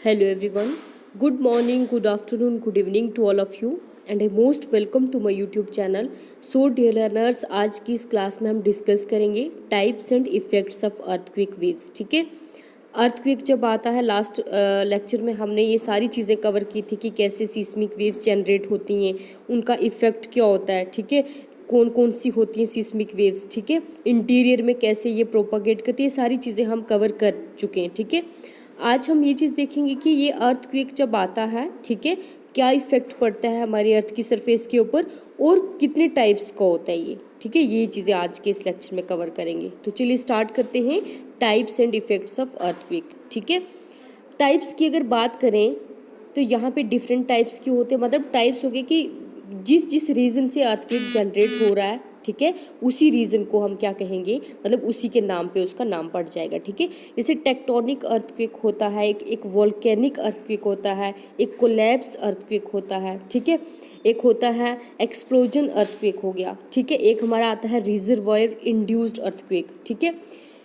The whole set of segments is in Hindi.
Hello everyone. Good morning, good afternoon, good evening to all of you and I most welcome to my YouTube channel. So dear learners, आज की इस क्लास में हम डिस्कस करेंगे types and effects of earthquake waves. ठीक है, अर्थक्वेक जब आता है लास्ट लेक्चर में हमने ये सारी चीज़ें कवर की थी कि कैसे सीस्मिक वेव्स जनरेट होती हैं, उनका इफेक्ट क्या होता है. ठीक है, कौन कौन सी होती हैं सीस्मिक वेव्स. ठीक है, इंटीरियर में कैसे ये प्रोपागेट करती है, सारी चीज़ें हम कवर कर चुके हैं. ठीक है, आज हम ये चीज़ देखेंगे कि ये अर्थक्वेक जब आता है, ठीक है, क्या इफेक्ट पड़ता है हमारी अर्थ की सरफेस के ऊपर और कितने टाइप्स का होता है ये. ठीक है, ये चीज़ें आज के इस लेक्चर में कवर करेंगे. तो चलिए स्टार्ट करते हैं types and effects of earthquake. ठीक है, टाइप्स की अगर बात करें तो यहाँ पे डिफरेंट टाइप्स के होते हैं. मतलब टाइप्स हो गए कि जिस जिस रीज़न से अर्थक्वेक जनरेट हो रहा है, ठीक है, उसी रीजन को हम क्या कहेंगे, मतलब उसी के नाम पे उसका नाम पड़ जाएगा. ठीक है, जैसे टेक्टोनिक अर्थक्वेक होता है, एक वोल्केनिक अर्थक्वेक होता है, एक कोलैप्स अर्थक्वेक होता है. ठीक है, एक होता है एक्सप्लोजन अर्थक्वेक हो गया. ठीक है, एक हमारा आता है रिजर्वायर इंड्यूस्ड अर्थक्वेक. ठीक है,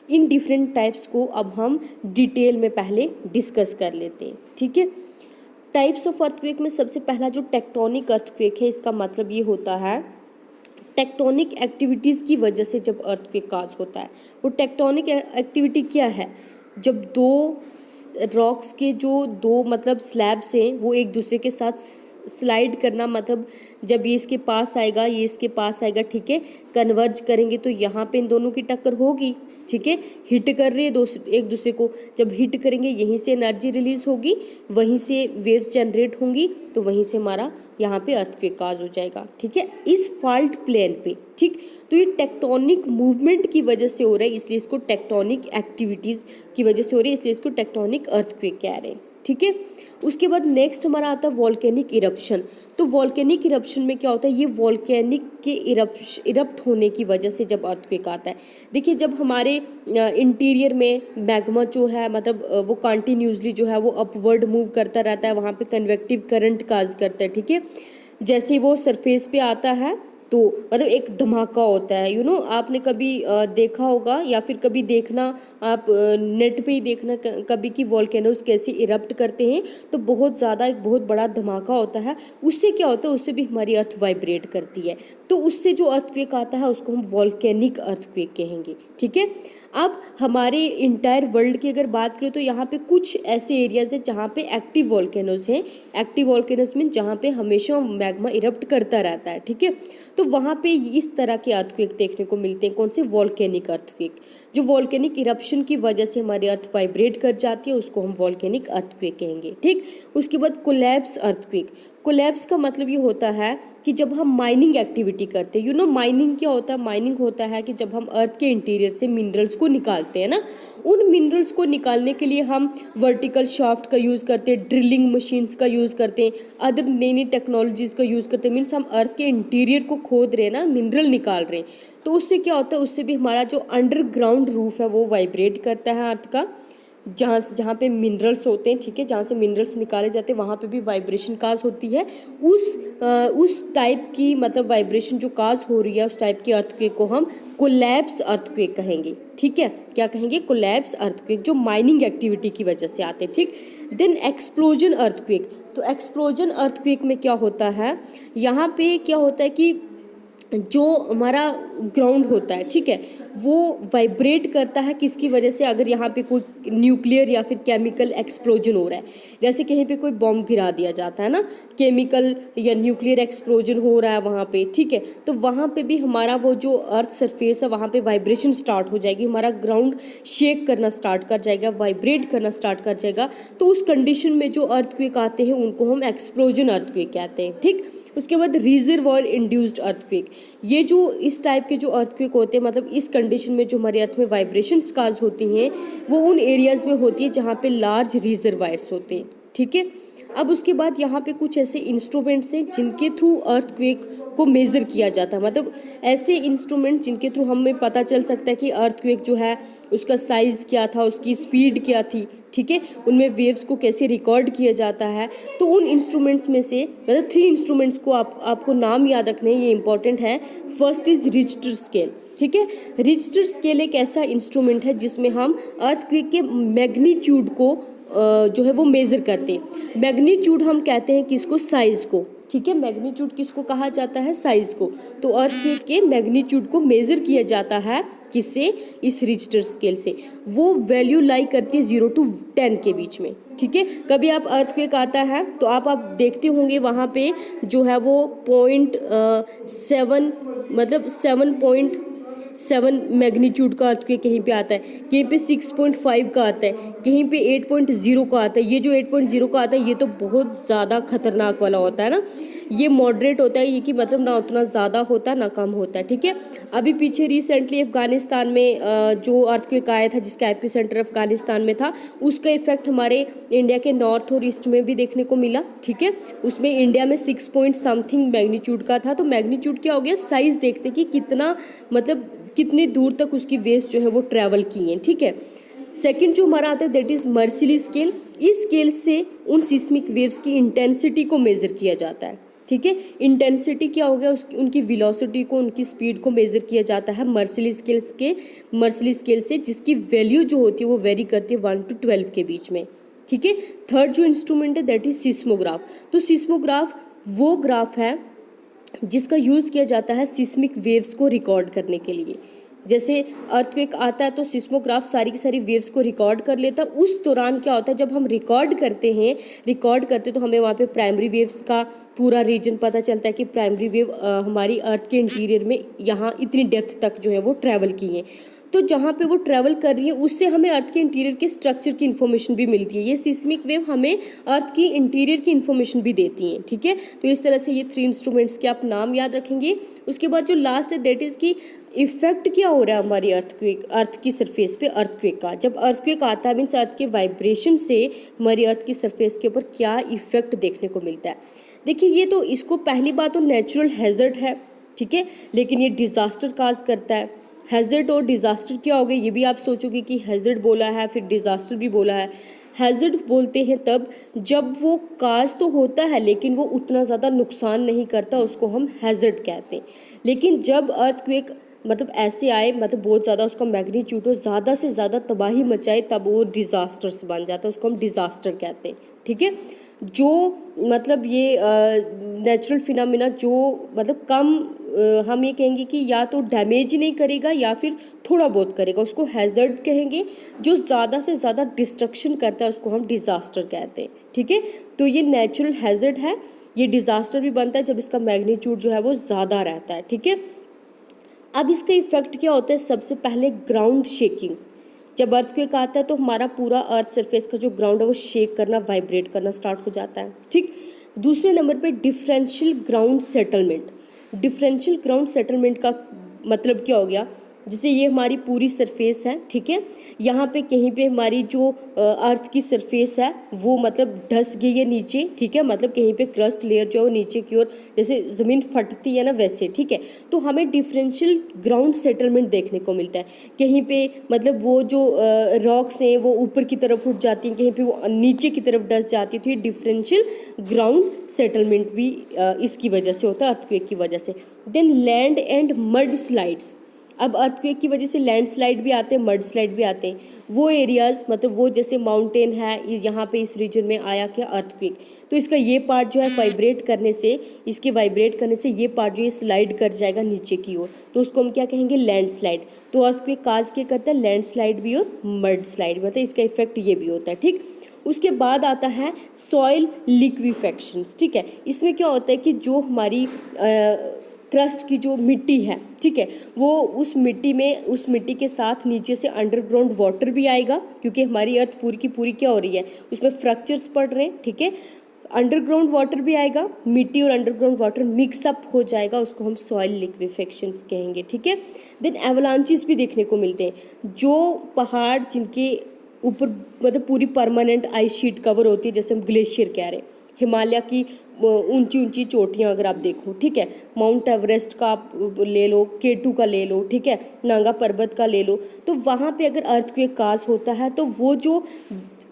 इन डिफरेंट टाइप्स को अब हम डिटेल में पहले डिस्कस कर लेते हैं. ठीक है, टाइप्स ऑफ अर्थक्वेक में सबसे पहला जो टेक्टोनिक अर्थक्वेक है, इसका मतलब ये होता है टेक्टोनिक एक्टिविटीज़ की वजह से जब अर्थक्वेक काज होता है. वो टेक्टोनिक एक्टिविटी क्या है, जब दो रॉक्स के जो दो मतलब स्लैब्स हैं वो एक दूसरे के साथ स्लाइड करना, मतलब जब ये इसके पास आएगा, ये इसके पास आएगा, ठीक है, कन्वर्ज करेंगे तो यहाँ पे इन दोनों की टक्कर होगी. ठीक है, हिट कर रहे हैं एक दूसरे को, जब हिट करेंगे यहीं से एनर्जी रिलीज होगी, वहीं से वेव्स जनरेट होंगी, तो वहीं से हमारा यहाँ पे अर्थक्वेक काज हो जाएगा. ठीक है, इस फॉल्ट प्लेन पे. ठीक, तो ये टेक्टोनिक मूवमेंट की वजह से हो रहा है, इसलिए इसको टेक्टोनिक एक्टिविटीज़ की वजह से हो रही है, इसलिए इसको टेक्टोनिक अर्थक्वेक कह रहे हैं. ठीक है, उसके बाद नेक्स्ट हमारा आता है वॉल्केनिक इरप्शन. तो वॉल्केनिक इरप्शन में क्या होता है, ये वॉल्केनिक के इरप्ट होने की वजह से जब अर्थक्वेक आता है. देखिए, जब हमारे इंटीरियर में मैग्मा जो है, मतलब वो कंटिन्यूसली जो है वो अपवर्ड मूव करता रहता है, वहाँ पे कन्वेक्टिव करंट काज करता है. ठीक है, जैसे वो सरफेस पे आता है तो मतलब एक धमाका होता है. आपने कभी देखा होगा या फिर कभी देखना, आप नेट पे ही देखना कभी कि वॉल्केनोस कैसे इरप्ट करते हैं, तो बहुत ज़्यादा एक बहुत बड़ा धमाका होता है. उससे क्या होता है, उससे भी हमारी अर्थ वाइब्रेट करती है, तो उससे जो अर्थक्वेक आता है उसको हम वॉल्केनिक अर्थक्वेक कहेंगे. ठीक है, अब हमारे इंटायर वर्ल्ड की अगर बात करें तो यहाँ पे कुछ ऐसे एरियाज हैं जहाँ पे एक्टिव वॉल्केनोज हैं. एक्टिव वॉल्केनोज मीन जहाँ पे हमेशा मैग्मा इरप्ट करता रहता है. ठीक है, तो वहाँ पे इस तरह के अर्थक्वेक देखने को मिलते हैं. कौन से? Volcanic earthquake. जो वॉल्केनिक इरप्शन की वजह से हमारी अर्थ वाइब्रेट कर जाती है, उसको हम वॉल्केनिक अर्थक्वेक कहेंगे. ठीक, उसके बाद कोलैप्स अर्थक्वेक. कोलैप्स का मतलब ये होता है कि जब हम माइनिंग एक्टिविटी करते हैं, माइनिंग क्या होता है, माइनिंग होता है कि जब हम अर्थ के इंटीरियर से मिनरल्स को निकालते हैं ना, उन मिनरल्स को निकालने के लिए हम वर्टिकल शाफ्ट का यूज़ करते हैं, ड्रिलिंग मशीन्स का यूज़ करते हैं, अदर नई नई टेक्नोलॉजीज़ का यूज़ करते हैं. मीन्स हम अर्थ के इंटीरियर को खोद रहे हैं ना, मिनरल निकाल रहे हैं, तो उससे क्या होता है, उससे भी हमारा जो अंडरग्राउंड रूफ है वो वाइब्रेट करता है अर्थ का, जहाँ पे मिनरल्स होते हैं. ठीक है, जहाँ से मिनरल्स निकाले जाते हैं वहाँ पे भी वाइब्रेशन काज होती है. उस टाइप की मतलब वाइब्रेशन जो काज हो रही है, उस टाइप के अर्थक्वेक को हम कोलैप्स अर्थक्वेक कहेंगे. ठीक है, क्या कहेंगे? कोलैप्स अर्थक्वेक, जो माइनिंग एक्टिविटी की वजह से आते हैं. ठीक, देन एक्सप्लोजन अर्थक्वेक. तो एक्सप्लोजन अर्थक्वेक में क्या होता है, यहाँ पे क्या होता है कि जो हमारा ग्राउंड होता है, ठीक है, वो वाइब्रेट करता है. किसकी वजह से? अगर यहाँ पे कोई न्यूक्लियर या फिर केमिकल एक्सप्लोजन हो रहा है, जैसे कहीं पे कोई बॉम्ब गिरा दिया जाता है ना, केमिकल या न्यूक्लियर एक्सप्लोजन हो रहा है वहाँ पे. ठीक है, तो वहाँ पे भी हमारा वो जो अर्थ सरफेस है वहाँ पे वाइब्रेशन स्टार्ट हो जाएगी, हमारा ग्राउंड शेक करना स्टार्ट कर जाएगा, वाइब्रेट करना स्टार्ट कर जाएगा. तो उस कंडीशन में जो अर्थक्वेक आते हैं उनको हम एक्सप्लोजन अर्थक्वेक कहते हैं. ठीक, उसके बाद रिजर्वायर इंड्यूस्ड अर्थक्वेक. ये जो इस टाइप के जो अर्थक्वेक होते हैं, मतलब इस कंडीशन में जो हमारे अर्थ में वाइब्रेशंस काज होती हैं, वो उन एरियाज़ में होती है जहाँ पे लार्ज रिजर्वायर्स होते हैं. ठीक है, अब उसके बाद यहाँ पे कुछ ऐसे इंस्ट्रूमेंट्स हैं जिनके थ्रू अर्थक्वेक को मेज़र किया जाता है. मतलब ऐसे इंस्ट्रूमेंट जिनके थ्रू हमें पता चल सकता है कि अर्थक्वेक जो है उसका साइज़ क्या था, उसकी स्पीड क्या थी. ठीक है, उनमें वेव्स को कैसे रिकॉर्ड किया जाता है. तो उन इंस्ट्रूमेंट्स में से मतलब 3 इंस्ट्रूमेंट्स को आपको नाम याद रखने, ये इंपॉर्टेंट है. First is Richter scale. ठीक है, रिक्टर स्केल एक ऐसा इंस्ट्रूमेंट है जिसमें हम अर्थक्वेक के मैग्नीट्यूड को जो है वो मेज़र करते हैं। मैग्नीट्यूड हम कहते हैं किसको, साइज़ को, ठीक है। मैग्नीट्यूड किसको कहा जाता है, साइज़ को। तो अर्थक्वेक के मैग्नीट्यूड को मेज़र किया जाता है किससे, इस रिक्टर स्केल से। वो वैल्यू लाई करती है 0 to 10 के बीच में, ठीक है। कभी आप अर्थक्वेक आता है तो आप देखते होंगे वहाँ पे जो है वो 0.7 मतलब 7.7 मैग्नीट्यूड का अर्थक्वेक कहीं पे आता है, कहीं पे 6.5 का आता है, कहीं पे 8.0 का आता है। ये जो 8.0 का आता है ये तो बहुत ज़्यादा खतरनाक वाला होता है ना, ये मॉडरेट होता है, ये कि मतलब ना उतना ज़्यादा होता है ना कम होता है, ठीक है। अभी पीछे रिसेंटली अफगानिस्तान में जो अर्थक्वेक आया था जिसका एपिसेंटर अफगानिस्तान में था, उसका इफेक्ट हमारे इंडिया के नॉर्थ और ईस्ट में भी देखने को मिला, ठीक है। उसमें इंडिया में 6 पॉइंट समथिंग मैग्नीट्यूड का था। तो मैग्नीट्यूड क्या हो गया, साइज़ देखते कि कितना मतलब कितनी दूर तक उसकी वेव्स जो है वो ट्रैवल की हैं, ठीक है। सेकंड जो हमारा आता है दैट इज़ मर्सिली स्केल। इस स्केल से उन सिस्मिक वेव्स की इंटेंसिटी को मेज़र किया जाता है, ठीक है। इंटेंसिटी क्या हो गया, उसकी उनकी वेलोसिटी को, उनकी स्पीड को मेज़र किया जाता है मर्सिली स्केल से, जिसकी वैल्यू जो होती है वो वेरी करती है 1 to 12 के बीच में, ठीक है। थर्ड जो इंस्ट्रूमेंट है दैट इज सिस्मोग्राफ। तो सिस्मोग्राफ वो ग्राफ है जिसका यूज़ किया जाता है सिस्मिक वेव्स को रिकॉर्ड करने के लिए। जैसे अर्थक्वेक आता है तो सिस्मोग्राफ सारी की सारी वेव्स को रिकॉर्ड कर लेता है। उस दौरान क्या होता है, जब हम रिकॉर्ड करते तो हमें वहाँ पे प्राइमरी वेव्स का पूरा रीजन पता चलता है कि प्राइमरी वेव हमारी अर्थ के इंटीरियर में यहाँ इतनी डेप्थ तक जो है वो ट्रैवल की हैं। तो जहाँ पे वो ट्रैवल कर रही है उससे हमें अर्थ के इंटीरियर के स्ट्रक्चर की इन्फॉर्मेशन भी मिलती है। ये सिस्मिक वेव हमें अर्थ की इंटीरियर की इन्फॉर्मेशन भी देती हैं, ठीक है। तो इस तरह से ये 3 इंस्ट्रूमेंट्स के आप नाम याद रखेंगे। उसके बाद जो लास्ट है दैट इज़ की इफेक्ट क्या हो रहा है हमारी अर्थ की सरफेस पे अर्थक्वेक का। जब अर्थक्वेक आता है मीन्स अर्थ के वाइब्रेशन से हमारी अर्थ की सरफेस के ऊपर क्या इफेक्ट देखने को मिलता है। देखिए ये तो इसको पहली बात तो नेचुरल हैज़र्ड है, ठीक है, लेकिन ये डिज़ास्टर काज करता है। हैज़र्ड और डिज़ास्टर क्या हो गए, ये भी आप सोचोगे कि हैज़र्ड बोला है फिर डिज़ास्टर भी बोला है। हैज़र्ड बोलते हैं तब जब वो काज तो होता है लेकिन वो उतना ज़्यादा नुकसान नहीं करता, उसको हम हैज़र्ड कहते हैं। लेकिन जब अर्थक्वेक मतलब ऐसे आए, मतलब बहुत ज़्यादा उसका मैग्नीट्यूड हो, ज़्यादा से ज़्यादा तबाही मचाए, तब वो डिज़ास्टर्स बन जाता है, उसको हम डिज़ास्टर कहते हैं, ठीक है। जो मतलब ये नेचुरल फिनोमेना जो मतलब कम हम ये कहेंगे कि या तो डैमेज नहीं करेगा या फिर थोड़ा बहुत करेगा, उसको हैज़र्ड कहेंगे। जो ज़्यादा से ज़्यादा डिस्ट्रक्शन करता है उसको हम डिज़ास्टर कहते हैं, ठीक है। तो ये नेचुरल हैज़र्ड है। ये डिज़ास्टर भी बनता है जब इसका मैग्नीट्यूड जो है वो ज़्यादा रहता है, ठीक है। अब इसका इफेक्ट क्या होता है, सबसे पहले ग्राउंड शेकिंग। जब अर्थक्वेक आता है तो हमारा पूरा अर्थ सरफेस का जो ग्राउंड है वो शेक करना, वाइब्रेट करना स्टार्ट हो जाता है, ठीक। दूसरे नंबर पे differential ground settlement. Differential ground settlement का मतलब क्या हो गया, जैसे ये हमारी पूरी सरफेस है, ठीक है। यहाँ पे कहीं पे हमारी जो अर्थ की सरफेस है वो मतलब धंस गई है नीचे, ठीक है, मतलब कहीं पे क्रस्ट लेयर जो है वो नीचे की ओर, जैसे ज़मीन फटती है ना वैसे, ठीक है। तो हमें डिफरेंशियल ग्राउंड सेटलमेंट देखने को मिलता है। कहीं पे मतलब वो जो रॉक्स हैं वो ऊपर की तरफ उठ जाती हैं, कहीं पे वो नीचे की तरफ धंस जाती है। तो ये डिफरेंशियल ग्राउंड सेटलमेंट भी इसकी वजह से होता है, अर्थक्वेक की वजह से। Then land and mud slides. अब अर्थक्वेक की वजह से लैंडस्लाइड भी आते हैं, मड स्लाइड भी आते हैं। वो एरियाज़ मतलब वो जैसे माउंटेन है यहाँ पे इस रीजन में आया क्या अर्थक्वेक, तो इसका ये पार्ट जो है वाइब्रेट करने से, इसके वाइब्रेट करने से ये पार्ट जो है स्लाइड कर जाएगा नीचे की ओर, तो उसको हम क्या कहेंगे, लैंडस्लाइड। तो अर्थक्वेक काज क्या करता है, लैंडस्लाइड भी और मड स्लाइड, मतलब इसका इफेक्ट ये भी होता है, ठीक। उसके बाद आता है सॉइल लिक्विफेक्शंस, ठीक है। इसमें क्या होता है कि जो हमारी क्रस्ट की जो मिट्टी है, ठीक है, वो उस मिट्टी के साथ नीचे से अंडरग्राउंड वाटर भी आएगा, क्योंकि हमारी अर्थ पूरी की पूरी क्या हो रही है, उसमें फ्रैक्चर्स पड़ रहे हैं, ठीक है। अंडरग्राउंड वाटर भी आएगा, मिट्टी और अंडरग्राउंड वाटर मिक्सअप हो जाएगा, उसको हम सॉइल लिक्विफेक्शंस कहेंगे, ठीक है। देन एवलांचेस भी देखने को मिलते हैं। जो पहाड़ जिनके ऊपर मतलब पूरी परमानेंट आइस शीट कवर होती है, जैसे हम ग्लेशियर कह रहे हैं, हिमालय की ऊंची ऊंची चोटियाँ अगर आप देखो, ठीक है, माउंट एवरेस्ट का आप ले लो, K2 का ले लो, ठीक है, नागा पर्वत का ले लो, तो वहाँ पे अगर अर्थक्वेक काज होता है तो वो जो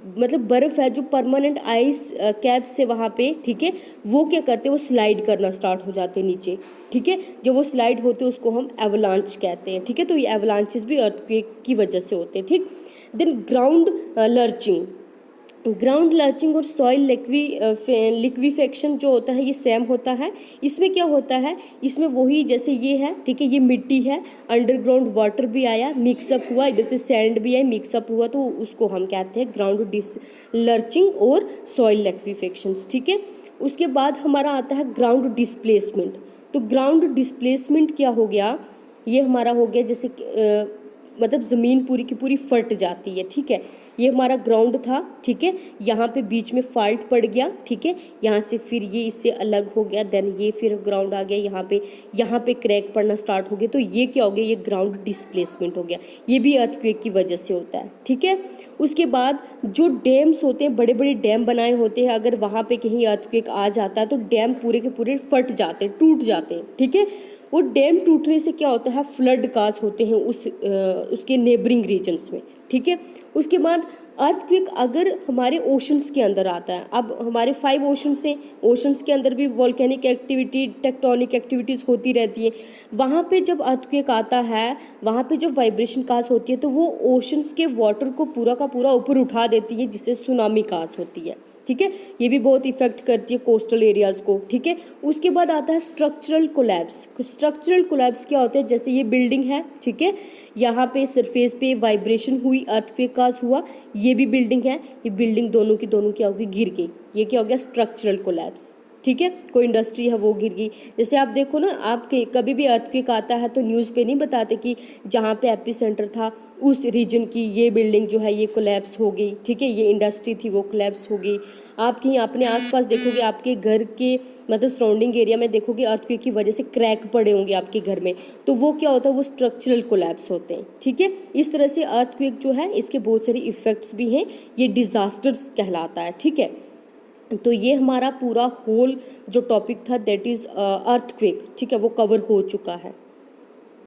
मतलब बर्फ़ है जो परमानेंट आइस कैप से वहाँ पे, ठीक है, वो क्या करते हैं, वो स्लाइड करना स्टार्ट हो जाते हैं नीचे, ठीक है। जब वो स्लाइड होते हैं उसको हम एवलांच कहते हैं, ठीक है। तो ये एवलांचेस भी अर्थक्वेक की वजह से होते हैं, ठीक। Then ground lurching. Ground lurching और सॉइल लिक्विफेक्शन जो होता है ये सेम होता है। इसमें क्या होता है, इसमें वही जैसे ये है, ठीक है, ये मिट्टी है, अंडरग्राउंड वाटर भी आया, मिक्सअप हुआ, इधर से सैंड भी आया, मिक्सअप हुआ, तो उसको हम कहते हैं ग्राउंड लर्चिंग और सॉइल लिक्विफेक्शंस, ठीक है। उसके बाद हमारा आता है ग्राउंड डिस्प्लेसमेंट। तो ग्राउंड डिस्प्लेसमेंट क्या हो गया, ये हमारा हो गया जैसे मतलब ज़मीन पूरी की पूरी फट जाती है, ठीक है। ये हमारा ग्राउंड था, ठीक है, यहाँ पे बीच में फॉल्ट पड़ गया, ठीक है, यहाँ से फिर ये इससे अलग हो गया, देन ये फिर ग्राउंड आ गया, यहाँ पे क्रैक पड़ना स्टार्ट हो गया, तो ये क्या हो गया, ये ग्राउंड डिस्प्लेसमेंट हो गया। ये भी अर्थक्वेक की वजह से होता है, ठीक है। उसके बाद जो डैम्स होते हैं, बड़े बड़े डैम बनाए होते हैं, अगर वहाँ पे कहीं अर्थक्वेक आ जाता है तो डैम पूरे के पूरे फट जाते हैं, टूट जाते हैं, ठीक है। वो डैम टूटने से क्या होता है, फ्लड काज होते हैं उसके नेबरिंग रीजन्स में, ठीक है। उसके बाद अर्थक्वेक अगर हमारे ओशंस के अंदर आता है, अब हमारे 5 ओशंस हैं, ओशंस के अंदर भी वोल्केनिक एक्टिविटी, टेक्टोनिक एक्टिविटीज़ होती रहती है। वहाँ पे जब अर्थक्वेक आता है, वहाँ पे जब वाइब्रेशन काज होती है, तो वो ओशंस के वाटर को पूरा का पूरा ऊपर उठा देती है, जिससे सुनामी काज होती है, ठीक है। ये भी बहुत इफेक्ट करती है कोस्टल एरियाज़ को, ठीक है। उसके बाद आता है स्ट्रक्चरल कोलैप्स। स्ट्रक्चरल कोलैप्स क्या होता है, जैसे ये बिल्डिंग है, ठीक है, यहाँ पे सरफेस पे वाइब्रेशन हुई, अर्थक्वेक काज हुआ, ये भी बिल्डिंग है, ये बिल्डिंग दोनों की दोनों क्या होगी, गिर गई, ये क्या हो गया, स्ट्रक्चरल कोलैप्स, ठीक है। कोई इंडस्ट्री है वो गिर गई। जैसे आप देखो ना, आपके कभी भी अर्थक्वेक आता है तो न्यूज़ पे नहीं बताते कि जहाँ पे एपी सेंटर था उस रीजन की ये बिल्डिंग जो है ये कोलैप्स हो गई, ठीक है, ये इंडस्ट्री थी वो कोलैप्स हो गई। आप कहीं अपने आसपास देखोगे, आपके घर के मतलब सराउंडिंग एरिया में देखोगे अर्थक्वेक की वजह से क्रैक पड़े होंगे आपके घर में, तो वो क्या होता है, वो स्ट्रक्चरल कोलैप्स होते हैं, ठीक है। इस तरह से अर्थक्वेक जो है इसके बहुत सारे इफ़ेक्ट्स भी हैं, ये डिज़ास्टर्स कहलाता है, ठीक है। तो ये हमारा पूरा होल जो टॉपिक था दैट इज़ अर्थक्वेक, ठीक है, वो कवर हो चुका है।